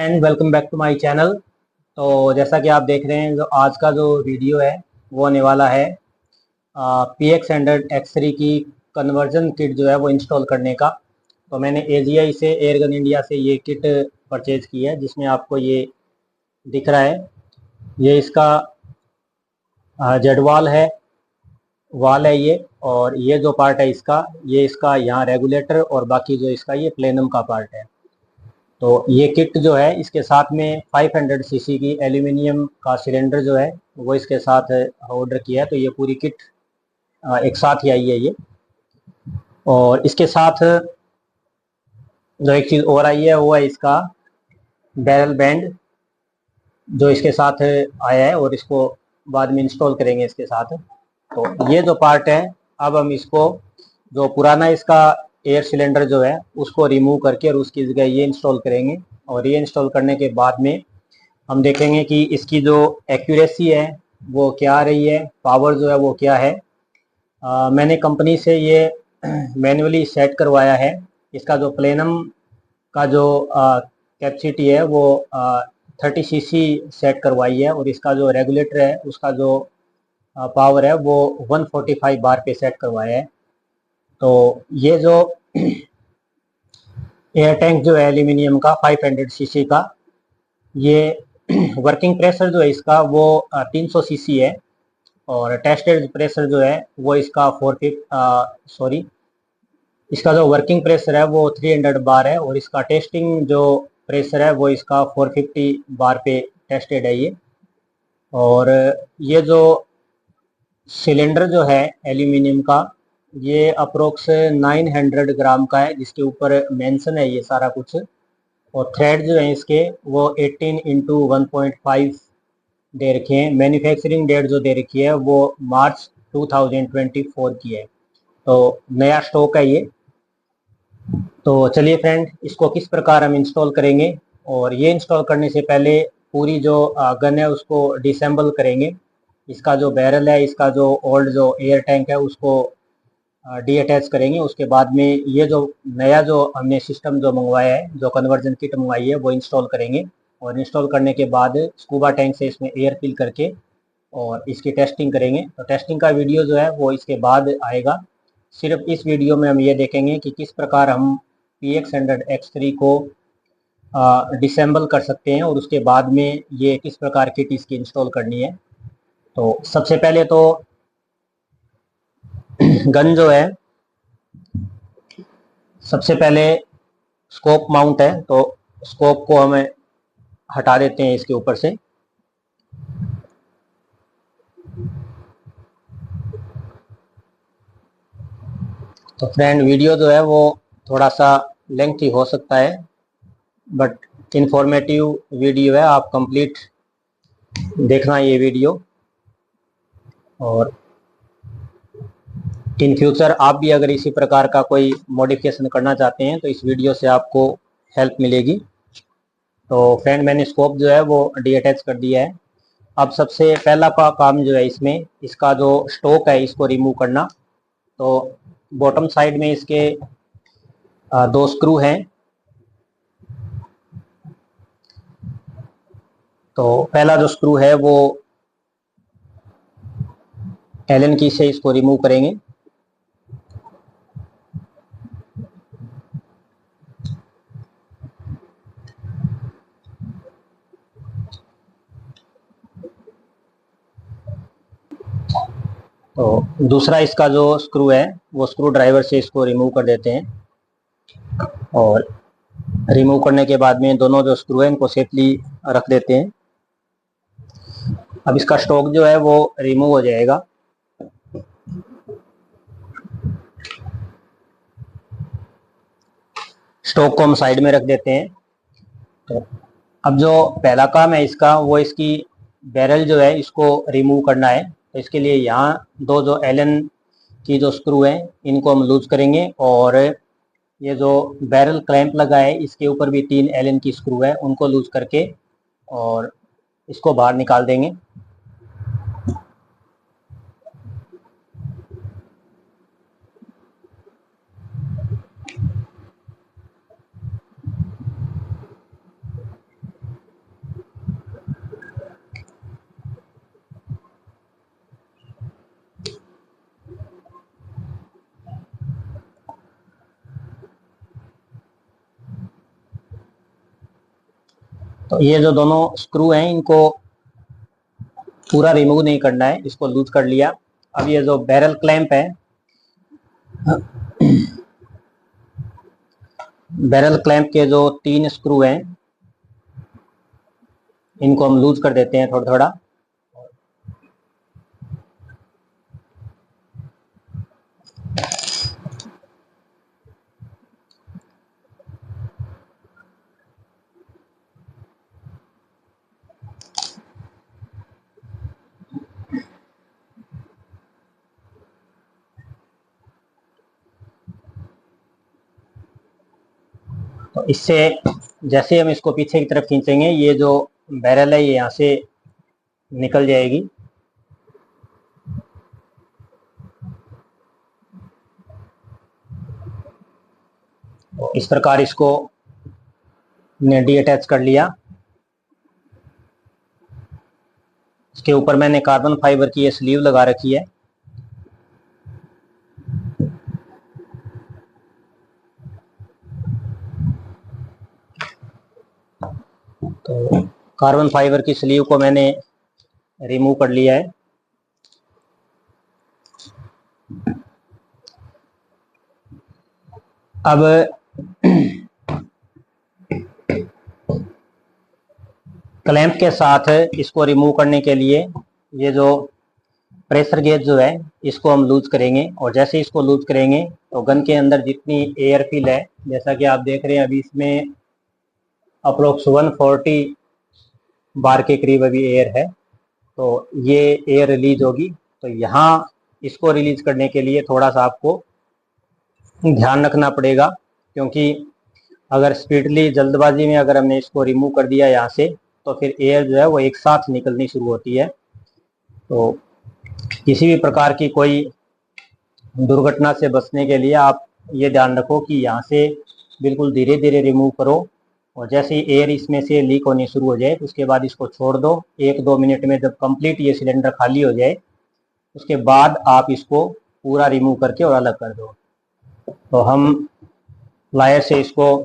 And welcome back to my channel. तो जैसा कि आप देख रहे हैं, जो आज का जो वीडियो है वो होने वाला है PX100 X3 की कन्वर्जन किट जो है वो इंस्टॉल करने का। तो मैंने AGI से एयरगन इंडिया से ये किट परचेज की है, जिसमें आपको ये दिख रहा है। ये इसका जेडवाल है, वाल है ये। और ये जो पार्ट है इसका, ये इसका यहाँ रेगुलेटर और बाकी जो इसका ये प्लेनम का पार्ट है। तो ये किट जो है इसके साथ में 500 सीसी की एल्यूमिनियम का सिलेंडर जो है वो इसके साथ ऑर्डर किया है। तो ये पूरी किट एक साथ ही आई है ये। और इसके साथ जो एक चीज़ और आई है वो है इसका बैरल बैंड, जो इसके साथ आया है और इसको बाद में इंस्टॉल करेंगे इसके साथ। तो ये जो पार्ट है, अब हम इसको जो पुराना इसका एयर सिलेंडर जो है उसको रिमूव करके और उसकी जगह ये इंस्टॉल करेंगे। और ये इंस्टॉल करने के बाद में हम देखेंगे कि इसकी जो एक्यूरेसी है वो क्या आ रही है, पावर जो है वो क्या है। मैंने कंपनी से ये मैन्युअली सेट करवाया है। इसका जो प्लेनम का जो कैपेसिटी है वो 30 सीसी सेट करवाई है, और इसका जो रेगुलेटर है उसका जो पावर है वो 145 बार पे सेट करवाया है। तो ये जो एयर टैंक जो है एल्यूमिनियम का 500 सीसी का, ये वर्किंग प्रेशर जो है इसका वो 300 सीसी है। और टेस्टेड प्रेशर जो है वो इसका इसका जो वर्किंग प्रेशर है वो 300 बार है, और इसका टेस्टिंग जो प्रेशर है वो इसका 450 बार पे टेस्टेड है ये। और ये जो सिलेंडर जो है एल्यूमिनियम का, ये अप्रोक्स 900 ग्राम का है, जिसके ऊपर मेंशन है ये सारा कुछ। और थ्रेड जो है इसके वो 18x1.5 दे रखे हैं। मैन्युफैक्चरिंग डेट जो दे रखी है वो मार्च 2024 की है। तो नया स्टॉक है ये। तो चलिए फ्रेंड, इसको किस प्रकार हम इंस्टॉल करेंगे। और ये इंस्टॉल करने से पहले पूरी जो गन है उसको डिसेंबल करेंगे। इसका जो बैरल है, इसका जो ओल्ड जो एयर टैंक है उसको डी अटैच करेंगे। उसके बाद में ये जो नया जो हमने सिस्टम जो मंगवाया है, जो कन्वर्जन किट मंगवाई है, वो इंस्टॉल करेंगे। और इंस्टॉल करने के बाद स्कूबा टैंक से इसमें एयर फिल करके और इसकी टेस्टिंग करेंगे। तो टेस्टिंग का वीडियो जो है वो इसके बाद आएगा। सिर्फ इस वीडियो में हम ये देखेंगे कि किस प्रकार हम PX100 X3 को डिसेंबल कर सकते हैं, और उसके बाद में ये किस प्रकार किट इसकी इंस्टॉल करनी है। तो सबसे पहले तो गन जो है, सबसे पहले स्कोप माउंट है, तो स्कोप को हमें हटा देते हैं इसके ऊपर से। तो फ्रेंड, वीडियो जो है वो थोड़ा सा लेंथी हो सकता है, बट इंफॉर्मेटिव वीडियो है। आप कंप्लीट देखना ये वीडियो, और इन फ्यूचर आप भी अगर इसी प्रकार का कोई मॉडिफिकेशन करना चाहते हैं तो इस वीडियो से आपको हेल्प मिलेगी। तो फ्रेंड, मैंने स्कोप जो है वो डी अटैच कर दिया है। अब सबसे पहला का काम जो है इसमें, इसका जो स्टॉक है इसको रिमूव करना। तो बॉटम साइड में इसके दो स्क्रू हैं। तो पहला जो स्क्रू है वो एलन की से इसको रिमूव करेंगे। तो दूसरा इसका जो स्क्रू है वो स्क्रू ड्राइवर से इसको रिमूव कर देते हैं। और रिमूव करने के बाद में दोनों जो स्क्रू है इनको सेफली रख देते हैं। अब इसका स्टॉक जो है वो रिमूव हो जाएगा। स्टॉक को हम साइड में रख देते हैं। तो अब जो पहला काम है इसका, वो इसकी बैरल जो है इसको रिमूव करना है। तो इसके लिए यहाँ दो जो एलन की जो स्क्रू है इनको हम लूज करेंगे, और ये जो बैरल क्लैंप लगा है इसके ऊपर भी 3 एलन की स्क्रू है, उनको लूज करके और इसको बाहर निकाल देंगे। ये जो दोनों स्क्रू हैं इनको पूरा रिमूव नहीं करना है, इसको लूज कर लिया। अब ये जो बैरल क्लैंप है, बैरल क्लैंप के जो 3 स्क्रू हैं इनको हम लूज कर देते हैं थोड़ा थोड़ा। तो इससे जैसे हम इसको पीछे की तरफ खींचेंगे, ये जो बैरल है ये यहाँ से निकल जाएगी। तो इस प्रकार इसको ने डी अटैच कर लिया। इसके ऊपर मैंने कार्बन फाइबर की ये स्लीव लगा रखी है। तो कार्बन फाइबर की स्लीव को मैंने रिमूव कर लिया है। अब क्लैंप के साथ इसको रिमूव करने के लिए ये जो प्रेशर गेज जो है इसको हम लूज करेंगे, और जैसे इसको लूज करेंगे तो गन के अंदर जितनी एयर फिल है, जैसा कि आप देख रहे हैं अभी इसमें अप्रोक्स 140 बार के करीब अभी एयर है। तो ये एयर रिलीज होगी। तो यहाँ इसको रिलीज करने के लिए थोड़ा सा आपको ध्यान रखना पड़ेगा, क्योंकि अगर स्पीडली जल्दबाजी में अगर हमने इसको रिमूव कर दिया यहाँ से तो फिर एयर जो है वो एक साथ निकलनी शुरू होती है। तो किसी भी प्रकार की कोई दुर्घटना से बचने के लिए आप ये ध्यान रखो कि यहाँ से बिल्कुल धीरे धीरे रिमूव करो, और जैसे ही एयर इसमें से लीक होनी शुरू हो जाए तो उसके बाद इसको छोड़ दो। 1-2 मिनट में जब कंप्लीट ये सिलेंडर खाली हो जाए उसके बाद आप इसको पूरा रिमूव करके और अलग कर दो। तो हम प्लायर से इसको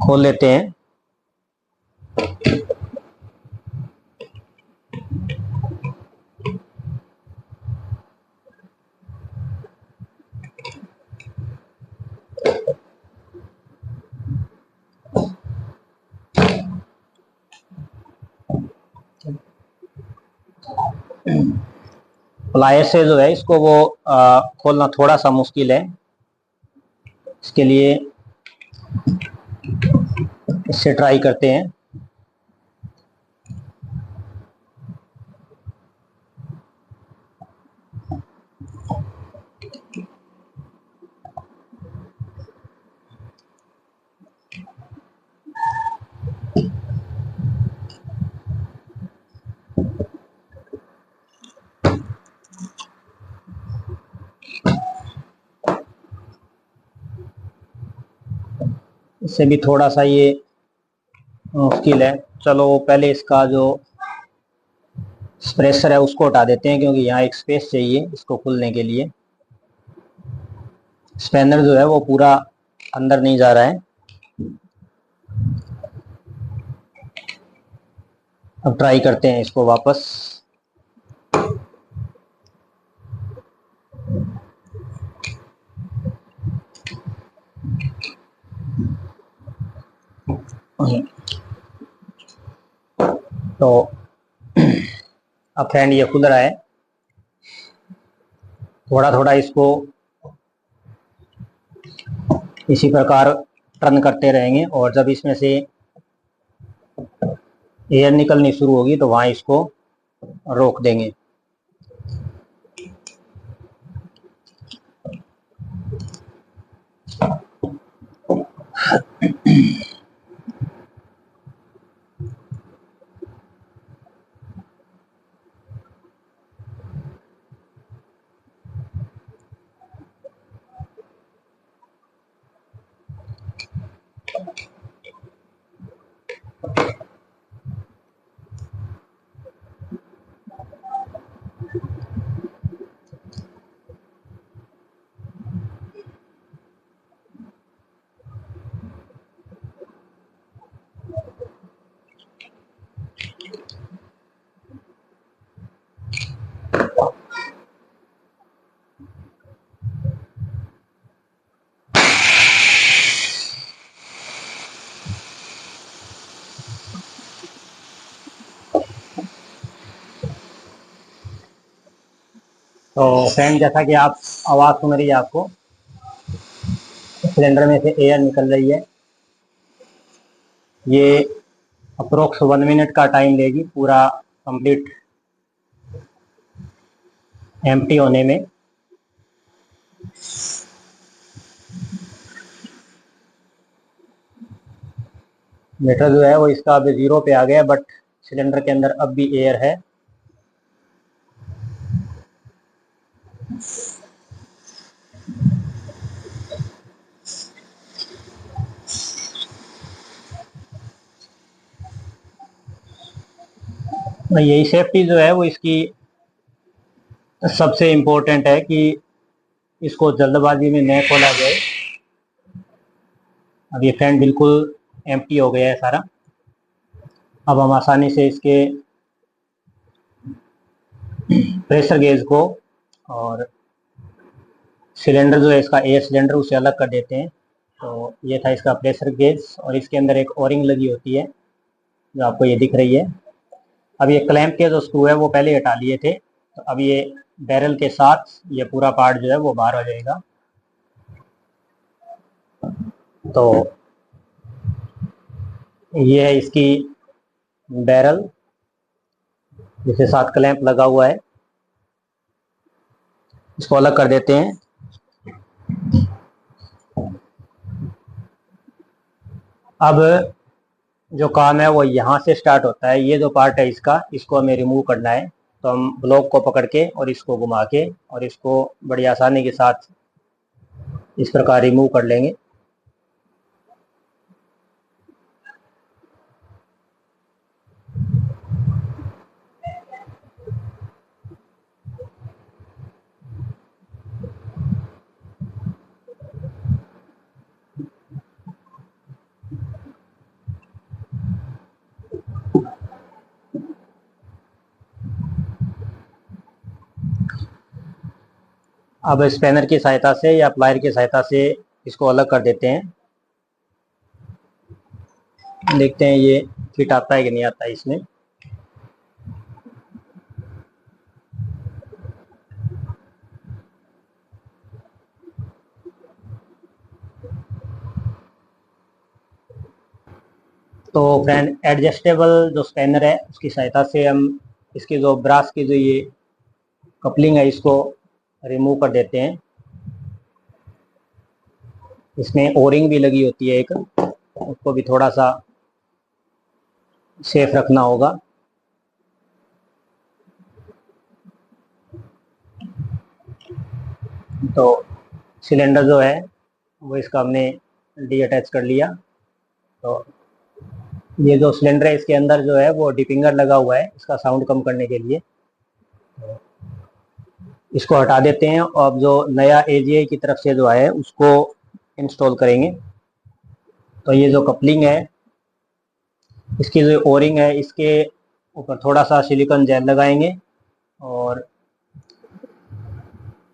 खोल लेते हैं। प्लायर से जो है इसको वो खोलना थोड़ा सा मुश्किल है। इसके लिए इससे ट्राई करते हैं। इससे भी थोड़ा सा ये मुश्किल है। चलो पहले इसका जो प्रेशर है उसको हटा देते हैं, क्योंकि यहाँ एक स्पेस चाहिए इसको खुलने के लिए। स्पैनर जो है वो पूरा अंदर नहीं जा रहा है। अब ट्राई करते हैं इसको वापस। तो अब फ्रेंड ये खुल रहा है। थोड़ा थोड़ा इसको इसी प्रकार टर्न करते रहेंगे, और जब इसमें से एयर निकलनी शुरू होगी तो वहां इसको रोक देंगे। तो फ्रेंड, जैसा कि आप आवाज़ सुन रही है, आपको सिलेंडर में से एयर निकल रही है। ये अप्रोक्स 1 मिनट का टाइम लेगी पूरा कंप्लीट एम्प्टी होने में। मीटर जो है वो इसका अभी 0 पे आ गया, बट सिलेंडर के अंदर अब भी एयर है। यही सेफ्टी जो है वो इसकी सबसे इम्पोर्टेंट है कि इसको जल्दबाजी में न खोला जाए। अब ये फैन बिल्कुल एम्प्टी हो गया है सारा। अब हम आसानी से इसके प्रेशर गेज को और सिलेंडर जो है इसका एयर सिलेंडर उसे अलग कर देते हैं। तो ये था इसका प्रेशर गेज, और इसके अंदर एक ओरिंग लगी होती है जो आपको ये दिख रही है। अब ये क्लैंप के जो स्क्रू है वो पहले हटा लिए थे, तो अब ये बैरल के साथ ये पूरा पार्ट जो है वो बाहर हो जाएगा। तो ये है इसकी बैरल जिसके साथ क्लैंप लगा हुआ है। इसको अलग कर देते हैं। अब जो काम है वो यहाँ से स्टार्ट होता है। ये जो पार्ट है इसको हमें रिमूव करना है। तो हम ब्लॉक को पकड़ के और इसको घुमा के और इसको बड़ी आसानी के साथ इस प्रकार रिमूव कर लेंगे। अब स्पैनर की सहायता से या प्लायर की सहायता से इसको अलग कर देते हैं। देखते हैं ये फिट आता है कि नहीं आता है इसमें। तो फ्रेंड, एडजस्टेबल जो स्पैनर है उसकी सहायता से हम इसकी जो ब्रास की जो ये कपलिंग है इसको रिमूव कर देते हैं। इसमें ओरिंग भी लगी होती है एक, उसको भी थोड़ा सा सेफ रखना होगा। तो सिलेंडर जो है वो इसका हमने डी अटैच कर लिया। तो ये जो सिलेंडर है इसके अंदर जो है वो डिपिंगर लगा हुआ है इसका साउंड कम करने के लिए। इसको हटा देते हैं और अब जो नया एजीआई की तरफ से जो है उसको इंस्टॉल करेंगे। तो ये जो कपलिंग है, इसकी जो ओरिंग है, इसके ऊपर थोड़ा सा सिलिकॉन जेल लगाएंगे और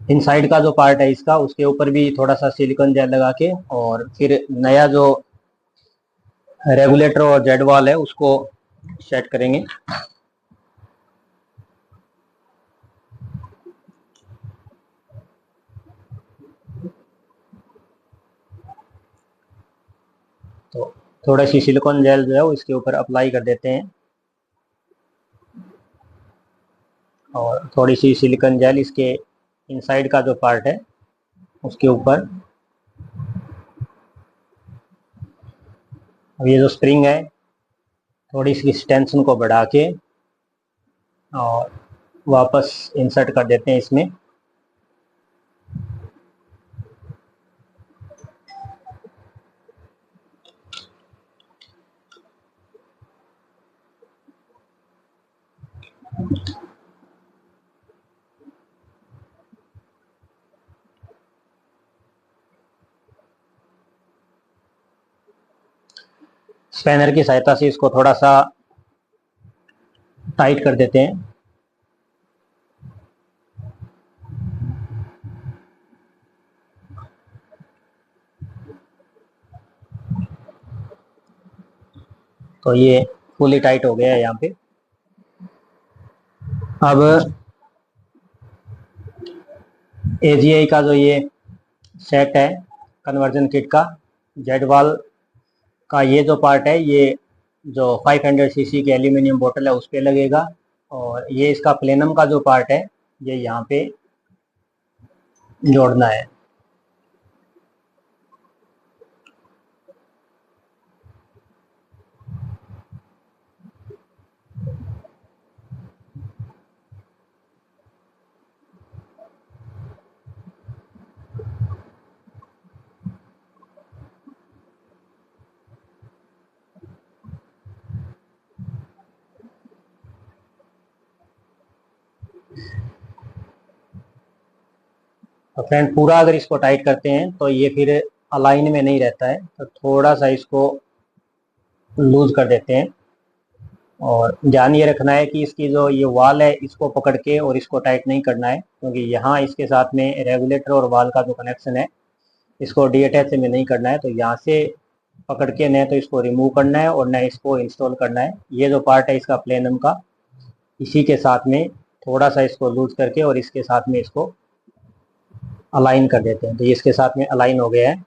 इनसाइड का जो पार्ट है इसका उसके ऊपर भी थोड़ा सा सिलिकॉन जेल लगा के और फिर नया जो रेगुलेटर और जेड वाल है उसको सेट करेंगे। तो थोड़ा सी सिलिकॉन जेल जो है वो इसके ऊपर अप्लाई कर देते हैं और थोड़ी सी सिलिकॉन जेल इसके इनसाइड का जो पार्ट है उसके ऊपर। अब ये जो स्प्रिंग है थोड़ी सी इस टेंशन को बढ़ा के और वापस इंसर्ट कर देते हैं इसमें। स्पैनर की सहायता से इसको थोड़ा सा टाइट कर देते हैं। तो ये फुली टाइट हो गया है यहाँ पे। अब AGI का जो ये सेट है कन्वर्जन किट का, जेड वाल का ये जो पार्ट है, ये जो 500 सीसी की एल्यूमिनियम बोतल है उस पे लगेगा, और ये इसका प्लेनम का जो पार्ट है ये यहाँ पे जोड़ना है। तो फ्रेंड पूरा अगर इसको टाइट करते हैं तो ये फिर अलाइन में नहीं रहता है, तो थोड़ा सा इसको लूज कर देते हैं। और ध्यान ये रखना है कि इसकी जो ये वाल है इसको पकड़ के और इसको टाइट नहीं करना है, क्योंकि यहाँ इसके साथ में रेगुलेटर और वाल का जो कनेक्शन है इसको डीअटैच में नहीं करना है। तो यहाँ से पकड़ के न तो इसको रिमूव करना है और न इसको इंस्टॉल करना है। ये जो पार्ट है इसका प्लेनम का, इसी के साथ में थोड़ा सा इसको लूज करके और इसके साथ में इसको अलाइन कर देते हैं। तो ये इसके साथ में अलाइन हो गया है।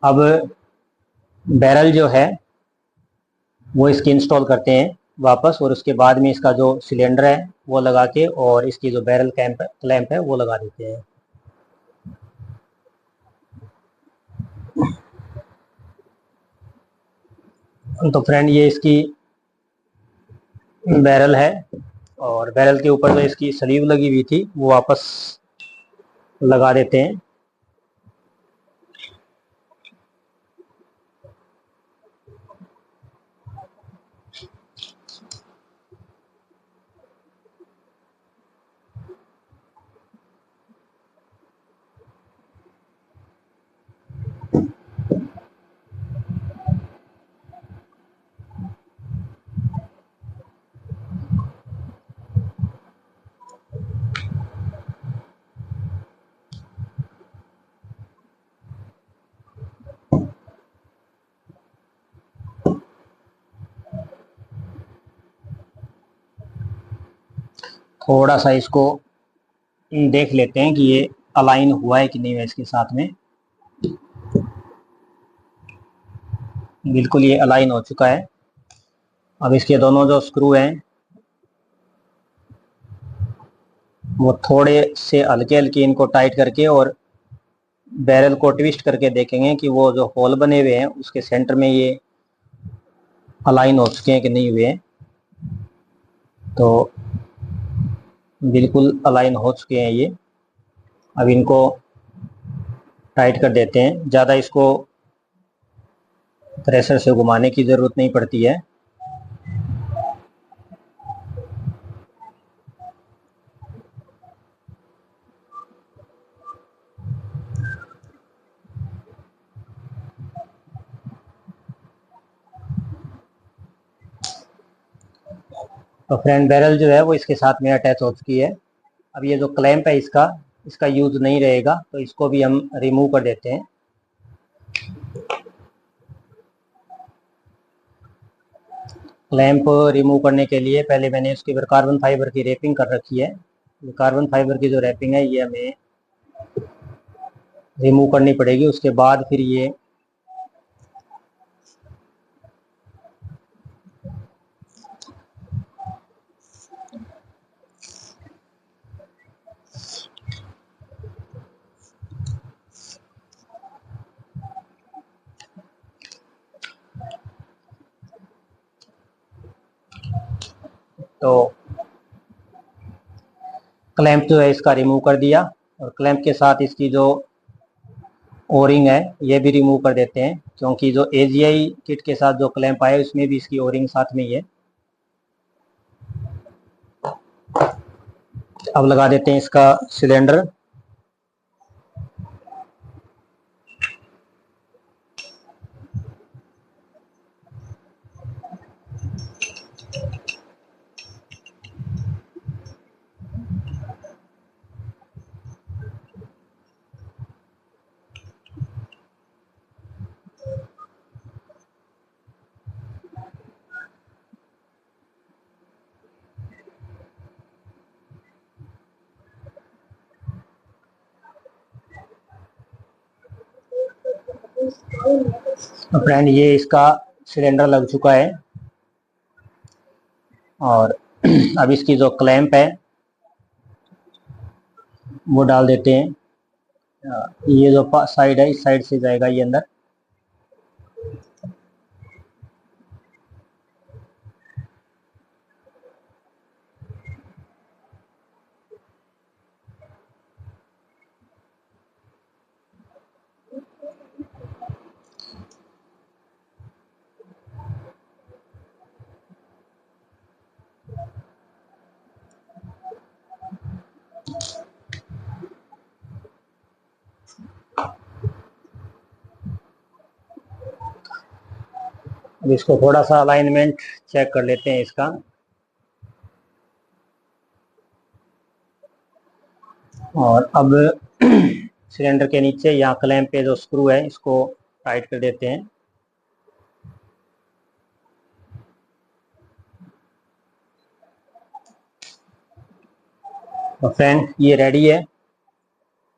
अब बैरल जो है वो इसकी इंस्टॉल करते हैं वापस, और उसके बाद में इसका जो सिलेंडर है वो लगा के और इसकी जो बैरल क्लैंप है वो लगा देते हैं। तो फ्रेंड ये इसकी बैरल है, और बैरल के ऊपर जो इसकी स्लीव लगी हुई थी वो वापस लगा देते हैं। थोड़ा सा इसको देख लेते हैं कि ये अलाइन हुआ है कि नहीं है इसके साथ में। बिल्कुल ये अलाइन हो चुका है। अब इसके दोनों जो स्क्रू हैं वो थोड़े से हल्के हल्के इनको टाइट करके और बैरल को ट्विस्ट करके देखेंगे कि वो जो होल बने हुए हैं उसके सेंटर में ये अलाइन हो चुके हैं कि नहीं हुए हैं। तो बिल्कुल अलाइन हो चुके हैं ये। अब इनको टाइट कर देते हैं। ज़्यादा इसको प्रेशर से घुमाने की ज़रूरत नहीं पड़ती है। तो फ्रंट बैरल जो है वो इसके साथ में अटैच हो चुकी है। अब ये जो क्लैंप है इसका इसका यूज़ नहीं रहेगा, तो इसको भी हम रिमूव कर देते हैं। क्लैंप रिमूव करने के लिए पहले मैंने उसके ऊपर कार्बन फाइबर की रैपिंग कर रखी है। कार्बन फाइबर की जो रैपिंग है ये हमें रिमूव करनी पड़ेगी, उसके बाद फिर ये तो क्लैंप जो है इसका रिमूव कर दिया, और क्लैंप के साथ इसकी जो ओरिंग है ये भी रिमूव कर देते हैं, क्योंकि जो AGI किट के साथ जो क्लैंप आया उसमें भी इसकी ओरिंग साथ में ही है। अब लगा देते हैं इसका सिलेंडर। फ्रेंड ये इसका सिलेंडर लग चुका है और अब इसकी जो क्लैंप है वो डाल देते हैं। ये जो साइड है इस साइड से जाएगा ये अंदर। अब इसको थोड़ा सा अलाइनमेंट चेक कर लेते हैं इसका। और अब सिलेंडर के नीचे यहाँ क्लैंप पे जो स्क्रू है इसको टाइट कर देते हैं। तो फ्रेंड ये रेडी है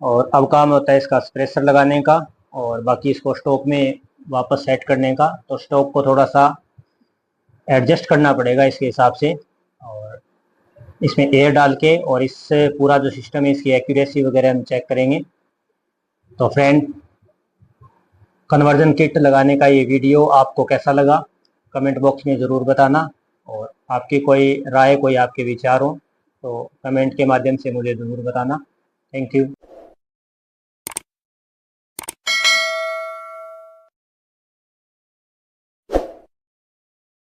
और अब काम होता है इसका प्रेशर लगाने का और बाकी इसको स्टॉक में वापस सेट करने का। तो स्टॉक को थोड़ा सा एडजस्ट करना पड़ेगा इसके हिसाब से और इसमें एयर डाल के और इससे पूरा जो सिस्टम है इसकी एक्यूरेसी वगैरह हम चेक करेंगे। तो फ्रेंड कन्वर्जन किट लगाने का ये वीडियो आपको कैसा लगा कमेंट बॉक्स में ज़रूर बताना और आपकी कोई राय कोई आपके विचार हो तो कमेंट के माध्यम से मुझे ज़रूर बताना। Thank you.